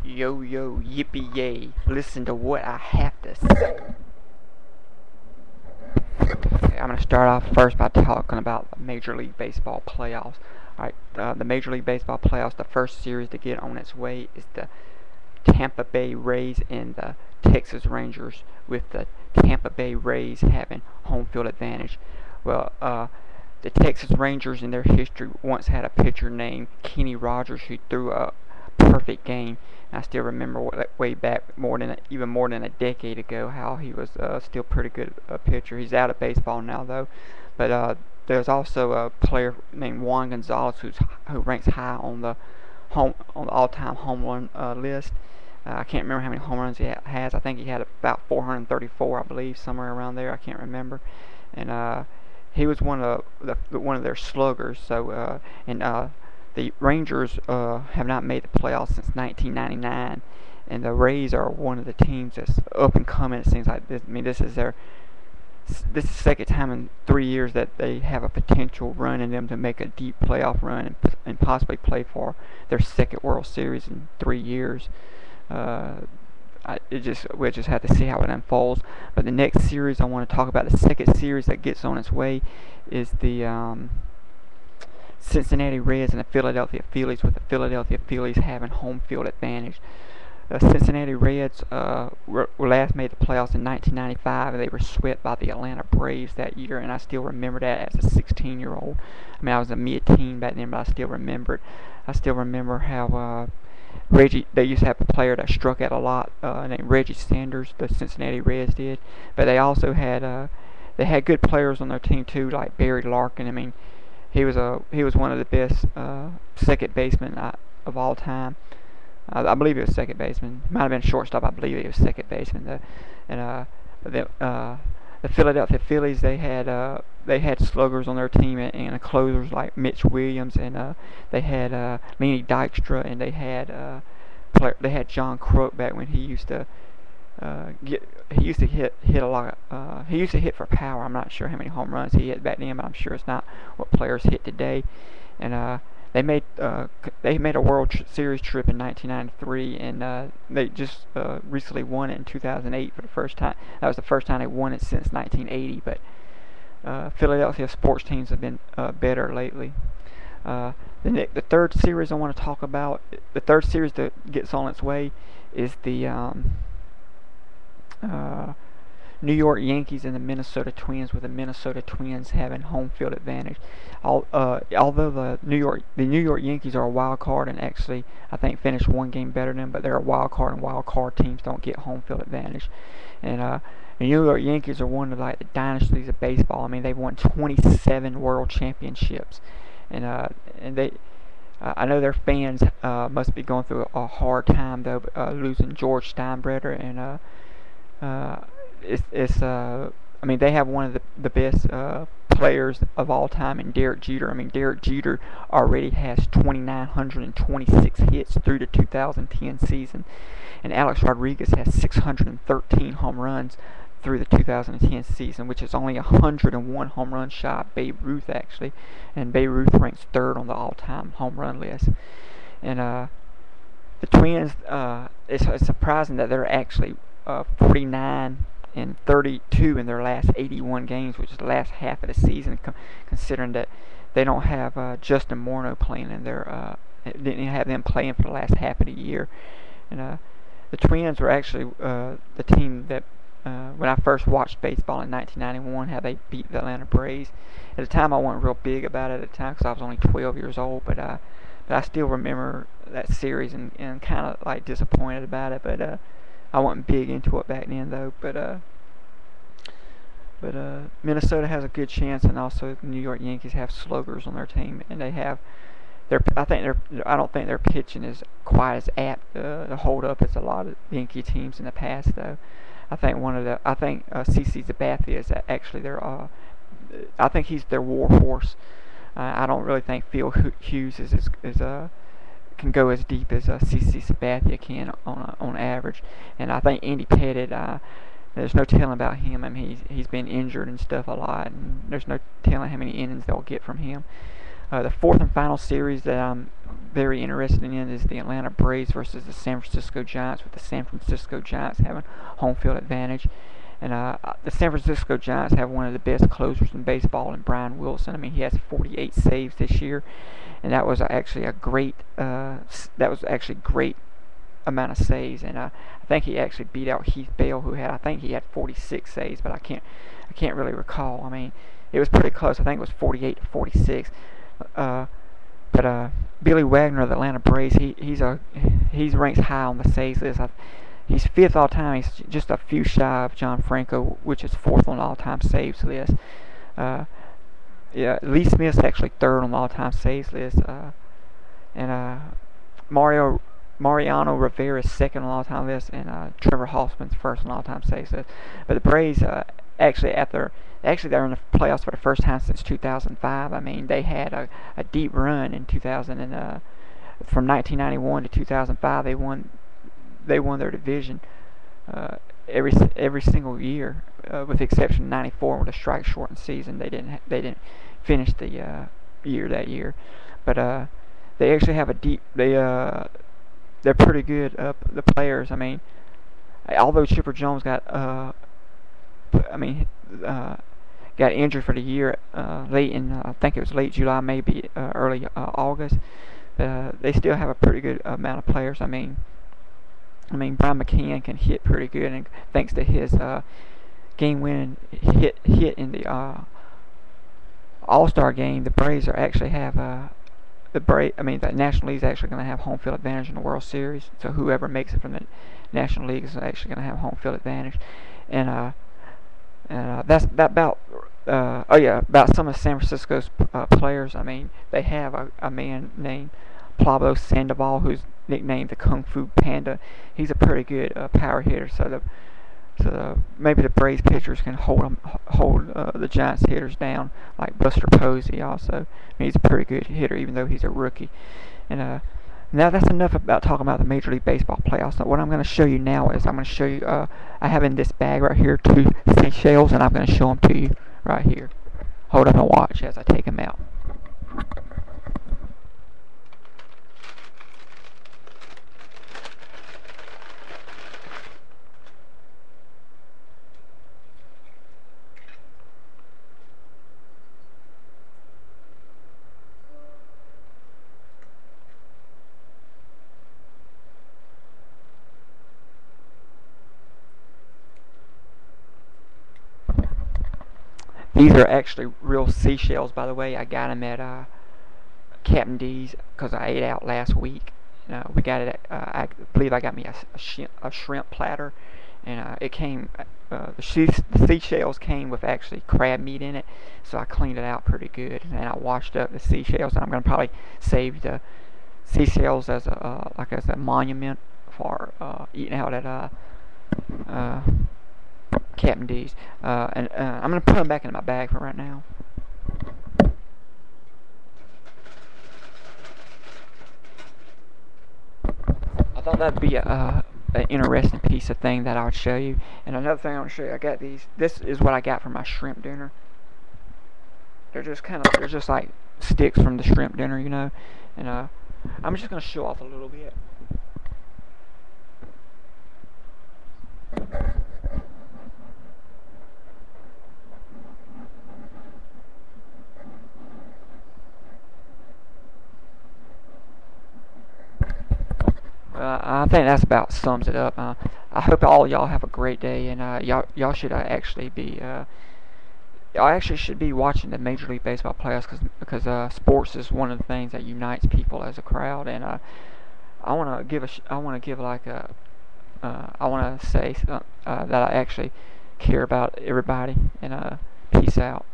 Yo, yo, yippee yay. Listen to what I have to say. Okay, I'm going to start off first by talking about the Major League Baseball playoffs. Alright, the Major League Baseball playoffs, the first series to get on its way is the Tampa Bay Rays and the Texas Rangers, with the Tampa Bay Rays having home field advantage. Well, the Texas Rangers in their history once had a pitcher named Kenny Rogers who threw a perfect game. I still remember way back even more than a decade ago how he was still pretty good pitcher. He's out of baseball now though, but there's also a player named Juan Gonzalez who ranks high on the all-time home run list. I can't remember how many home runs he has. I think he had about 434, I believe, somewhere around there. I can't remember. And he was one of their sluggers. So the Rangers have not made the playoffs since 1999, and the Rays are one of the teams that's up and coming. It seems like this. I mean, this is the second time in 3 years that they have a potential run in them to make a deep playoff run and possibly play for their second World Series in 3 years. We'll just have to see how it unfolds. But the next series I want to talk about, the second series that gets on its way, is the Cincinnati Reds and the Philadelphia Phillies, with the Philadelphia Phillies having home field advantage. The Cincinnati Reds were last made the playoffs in 1995, and they were swept by the Atlanta Braves that year, and I still remember that as a 16-year-old. I mean, I was a mid-teen back then, but I still remember it. I still remember how they used to have a player that struck out a lot named Reggie Sanders, the Cincinnati Reds did, but they also had good players on their team too, like Barry Larkin. I mean, he was one of the best second basemen of all time. I believe he was second baseman. Might have been shortstop. I believe he was second baseman. The Philadelphia Phillies, they had sluggers on their team and closers like Mitch Williams, and they had Lenny Dykstra, and they had John Kruk back when he used to hit a lot. He used to hit for power. I'm not sure how many home runs he hit back then, but I'm sure it's not what players hit today. And they made a World Series trip in 1993, and they just recently won it in 2008 for the first time. That was the first time they won it since 1980. But Philadelphia sports teams have been better lately. The third series I want to talk about, the third series that gets on its way, is the New York Yankees and the Minnesota Twins, with the Minnesota Twins having home field advantage. Although the New York Yankees are a wild card and actually I think finished one game better than them, but they're a wild card, and wild card teams don't get home field advantage. And the New York Yankees are one of the dynasties of baseball. I mean, they've won 27 World Championships, and they. I know their fans must be going through a hard time though, losing George Steinbrenner, and I mean, they have one of the best players of all time in Derek Jeter. I mean, Derek Jeter already has 2,926 hits through the 2010 season, and Alex Rodriguez has 613 home runs through the 2010 season, which is only 101 home runs shy of Babe Ruth, actually, and Babe Ruth ranks third on the all-time home run list. And the Twins, it's surprising that they're actually 49 and 32 in their last 81 games, which is the last half of the season, considering that they don't have Justin Morneau playing in their didn't have them playing for the last half of the year. And the Twins were actually the team that when I first watched baseball in 1991, how they beat the Atlanta Braves. At the time, I wasn't real big about it at the time because I was only 12 years old, but I still remember that series and kind of disappointed about it, but I wasn't big into it back then though. But Minnesota has a good chance, and also the New York Yankees have sluggers on their team, and they have I don't think their pitching is quite as apt to hold up as a lot of Yankee teams in the past though. I think CC Sabathia is actually I think he's their warhorse. I don't really think Phil Hughes can go as deep as CC Sabathia can on average, and I think Andy Pettit, there's no telling about him. I mean, he's been injured and stuff a lot, and there's no telling how many innings they'll get from him. The fourth and final series that I'm very interested in is the Atlanta Braves versus the San Francisco Giants, with the San Francisco Giants having home field advantage. And the San Francisco Giants have one of the best closers in baseball in Brian Wilson. I mean, he has 48 saves this year, and that was actually a great great amount of saves. And I think he actually beat out Heath Bell, who had, I think he had 46 saves, but I can't really recall. I mean, it was pretty close. I think it was 48 to 46. But Billy Wagner of the Atlanta Braves, he's ranked high on the saves list. He's fifth all time. He's just a few shy of John Franco, which is fourth on the all-time saves list. Yeah, Lee Smith's actually third on the all-time saves list, and Mariano Rivera's second on the all-time list, and Trevor Hoffman's first on the all-time saves list. But the Braves, they're in the playoffs for the first time since 2005. I mean, they had a deep run in 2000 and from 1991 to 2005. They won their division every single year, with the exception of '94 with a strike-shortened season. They didn't finish the year that year, but they actually have a deep. They're pretty good. The players. I mean, although Chipper Jones got injured for the year late in I think it was late July, maybe early August. They still have a pretty good amount of players. I mean, Brian McCann can hit pretty good, and thanks to his game-winning hit in the All-Star game, the Braves are actually have the National League is actually going to have home field advantage in the World Series. So whoever makes it from the National League is actually going to have home field advantage, and that's about some of San Francisco's players. I mean, they have a man named Pablo Sandoval, who's nicknamed the Kung Fu Panda. He's a pretty good power hitter. So maybe the Braves pitchers can hold the Giants hitters down, like Buster Posey. Also, I mean, he's a pretty good hitter, even though he's a rookie. And now that's enough about talking about the Major League Baseball playoffs. So what I'm going to show you now is I'm going to show you. I have in this bag right here 2 seashells, and I'm going to show them to you right here. Hold up and watch as I take them out. These are actually real seashells, by the way. I got them at Captain D's because I ate out last week. We got it at, I believe I got me a shrimp platter, and it came, the seashells came with actually crab meat in it, so I cleaned it out pretty good, and I washed up the seashells, and I'm going to probably save the seashells as a monument for eating out at Captain D's, and I'm going to put them back in my bag for right now. I thought that'd be an interesting piece of thing that I would show you. And another thing I want to show you, I got these. This is what I got for my shrimp dinner. They're just like sticks from the shrimp dinner, you know. And I'm just going to show off a little bit. I think that's about sums it up. I hope all y'all have a great day, and y'all should actually be y'all actually should be watching the Major League Baseball playoffs because sports is one of the things that unites people as a crowd. And I want to say that I actually care about everybody. And peace out.